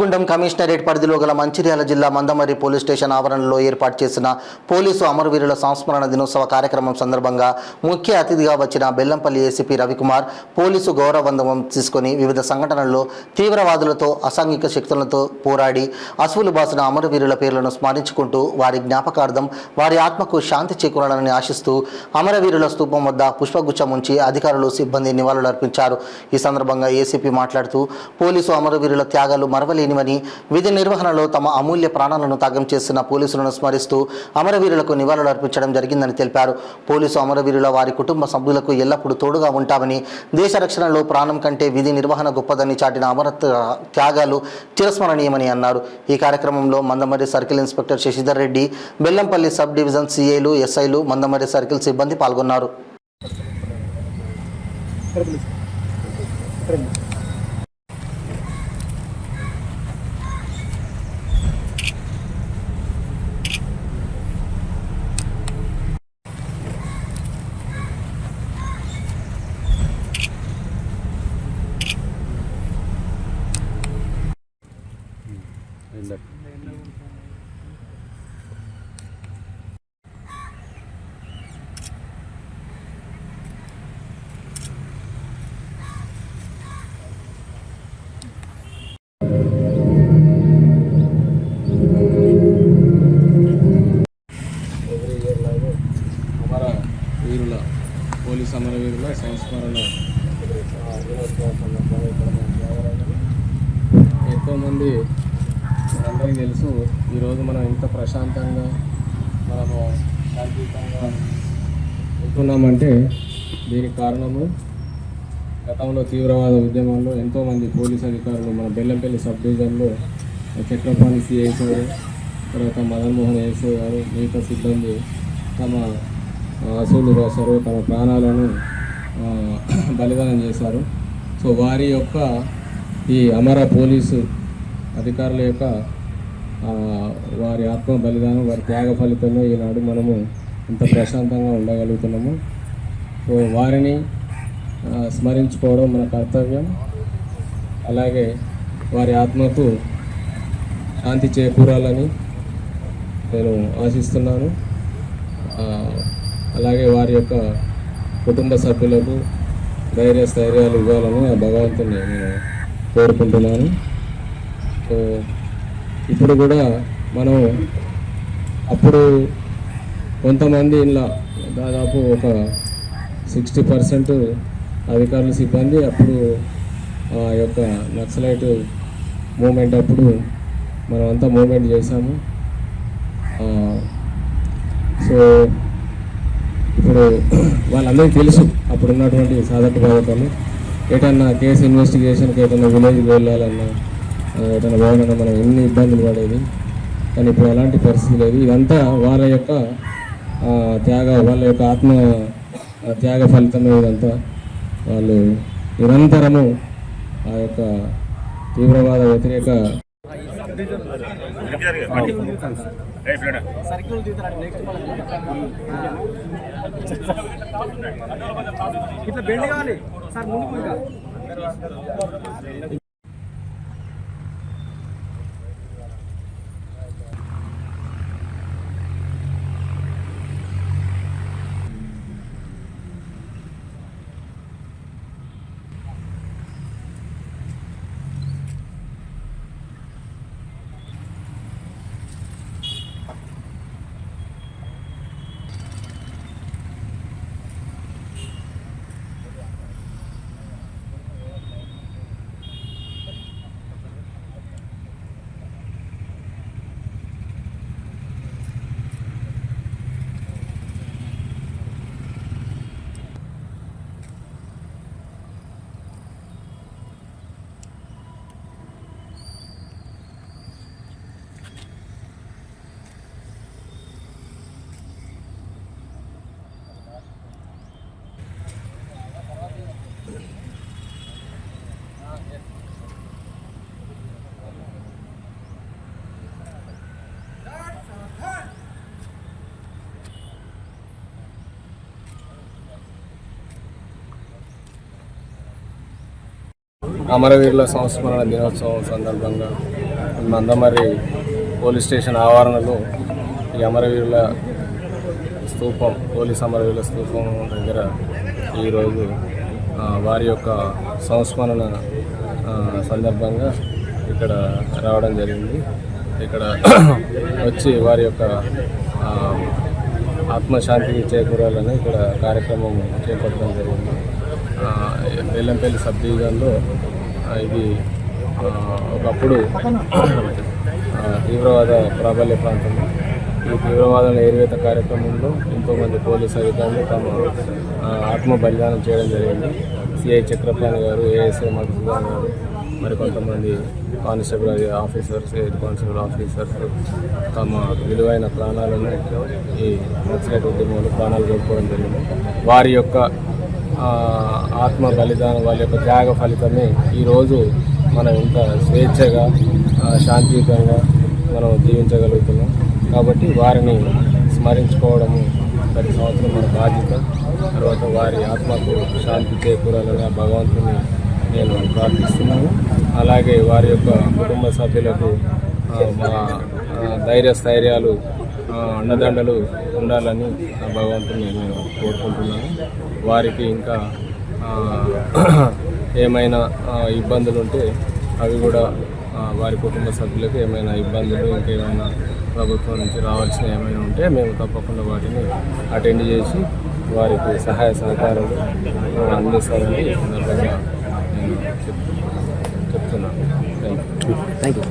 Ramagundam commissionerate పరిధిలో గల మంచిర్యాల జిల్లా మందమర్రి పోలీస్ స్టేషన్ ఆవరణలో ఏర్పాటు చేసిన పోలీసు అమరవీరుల సంస్మరణ దినోత్సవ కార్యక్రమం సందర్భంగా ముఖ్య అతిథిగా వచ్చిన బెల్లంపల్లి ఏసీపీ రవికుమార్ పోలీసు గౌరవవందనం తీసుకొని వివిధ సంఘటనల్లో తీవ్రవాదులతో అసాంఘిక శక్తులతో పోరాడి అసువులు బాసిన అమరవీరుల పేర్లను స్మరించుకుంటూ వారి జ్ఞాపకార్థం వారి ఆత్మకు శాంతి చేకూరాలని ఆశిస్తూ అమరవీరుల స్తూపం వద్ద పుష్పగుచ్చం ఉంచి అధికారులు సిబ్బంది నివాళులర్పించారు. ఈ సందర్భంగా ఏసీపీ మాట్లాడుతూ పోలీసు అమరవీరుల త్యాగాలు మరవలేనివని, విధి నిర్వహణలో తమ అమూల్య ప్రాణాలను త్యాగం చేసిన పోలీసులను స్మరిస్తూ అమరవీరులకు నివాళులు అర్పించడం జరిగిందని తెలిపారు. పోలీసు అమరవీరుల వారి కుటుంబ సభ్యులకు ఎల్లప్పుడూ తోడుగా ఉంటామని, దేశ రక్షణలో ప్రాణం కంటే విధి నిర్వహణ గొప్పదని చాటిన అమర త్యాగాలు చిరస్మరణీయమని అన్నారు. ఈ కార్యక్రమంలో Mandamarri circle inspector Sashidhar Reddy, Bellampalli sub division సిఐలు, ఎస్ఐలు, మందమర్రి సర్కిల్ సిబ్బంది పాల్గొన్నారు. వీరుల పోలీస్ అమరవీరుల సంస్మరణ దినోత్సవం ఎంతోమంది మనందరికీ తెలుసు. ఈరోజు మనం ఇంత ప్రశాంతంగా మనము శాంతియుతంగా ఉంటున్నామంటే దీనికి కారణము గతంలో తీవ్రవాద ఉద్యమంలో ఎంతోమంది పోలీస్ అధికారులు మన బెల్లంపల్లి సబ్ డివిజన్లో చక్రపాణి సిఐస్ గారు, తర్వాత మదన్మోహన్ ఎస్ఐ గారు, మిగతా సిబ్బంది తమ అసూలు రాశారు, తమ ప్రాణాలను బలిదానం చేశారు. సో వారి యొక్క ఈ అమర పోలీసు అధికారుల యొక్క వారి ఆత్మ బలిదానం, వారి త్యాగ ఫలితంగా ఈనాడు మనము ఇంత ప్రశాంతంగా ఉండగలుగుతున్నాము. సో వారిని స్మరించుకోవడం మన కర్తవ్యం. అలాగే వారి ఆత్మకు శాంతి చేకూరాలని నేను ఆశిస్తున్నాను. అలాగే వారి యొక్క కుటుంబ సభ్యులకు స్థైర్యాలు ఇవ్వాలని ఆ భగవంతుని నేను కోరుకుంటున్నాను. సో ఇప్పుడు కూడా మనం అప్పుడు కొంతమంది ఇలా దాదాపు ఒక 60% అధికారుల సిబ్బంది అప్పుడు ఆ యొక్క నక్సలైట్ మూమెంట్ అప్పుడు మనం అంతా మూమెంట్ చేశాము. సో ఇప్పుడు వాళ్ళందరికీ తెలుసు అప్పుడు ఉన్నటువంటి సాధక బాధకాలు. ఏటన్నా కేసు ఇన్వెస్టిగేషన్కి ఏదైనా విలేజ్కి వెళ్ళాలన్నా, ఏదైనా పోవాలన్నా మనం ఎన్ని ఇబ్బందులు పడేది. కానీ ఇప్పుడు అలాంటి పరిస్థితి లేదు. ఇదంతా వాళ్ళ యొక్క వాళ్ళ యొక్క ఆత్మ త్యాగ ఫలితమే. ఇదంతా వాళ్ళు నిరంతరము ఆ యొక్క తీవ్రవాద వ్యతిరేక ఇట్లా బెండ్ కావాలి సార్ ముందుకు. అమరవీరుల సంస్మరణ దినోత్సవం సందర్భంగా మందమర్రి పోలీస్ స్టేషన్ ఆవరణలో ఈ అమరవీరుల స్తూపం, పోలీస్ అమరవీరుల స్తూపం దగ్గర ఈరోజు వారి యొక్క సంస్మరణ సందర్భంగా ఇక్కడ రావడం జరిగింది. ఇక్కడ వచ్చి వారి యొక్క ఆత్మశాంతికి చేకూరాలని ఇక్కడ కార్యక్రమం చేపట్టడం జరిగింది. బెల్లంపల్లి సబ్ డివిజన్లో ఇది ఒకప్పుడు తీవ్రవాద ప్రాబల్య ప్రాంతం. ఈ తీవ్రవాదాల ఏరివేత కార్యక్రమంలో ఎంతోమంది పోలీసు అధికారులు తమ ఆత్మ బలిదానం చేయడం జరిగింది. సిఐ చక్రపాణి గారు, ఏఎస్ఐ మధుసూదన్ గారు, మరికొంతమంది constable officers, head constable officers తమ విలువైన ప్రాణాలను ఈ నక్సలైట్ ఉద్యమంలో ప్రాణాలు కోల్పోవడం జరిగింది. వారి యొక్క ఆత్మ బలిదానం, వాళ్ళ యొక్క త్యాగ ఫలితమే ఈరోజు మనం ఇంత స్వేచ్ఛగా శాంతియుతంగా మనం జీవించగలుగుతున్నాం. కాబట్టి వారిని స్మరించుకోవడము ప్రతి సంవత్సరం మన బాధ్యత. తర్వాత వారి ఆత్మకు శాంతి చేకూరాలని భగవంతుని నేను ప్రార్థిస్తున్నాను. అలాగే వారి యొక్క కుటుంబ సభ్యులకు మా ధైర్యాలు అండదండలు ఉండాలని భగవంతుని నేను కోరుకుంటున్నాను. వారికి ఇంకా ఏమైనా ఇబ్బందులు ఉంటే అవి కూడా వారి కుటుంబ సభ్యులకు ఏమైనా ఇబ్బందులు, ఇంకేమైనా ప్రభుత్వం నుంచి రావాల్సిన ఏమైనా ఉంటే మేము తప్పకుండా వాటిని అటెండ్ చేసి వారికి సహాయ సహకారాలు అందిస్తారని ఈ సందర్భంగా నేను చెప్తున్నాను. Thank you.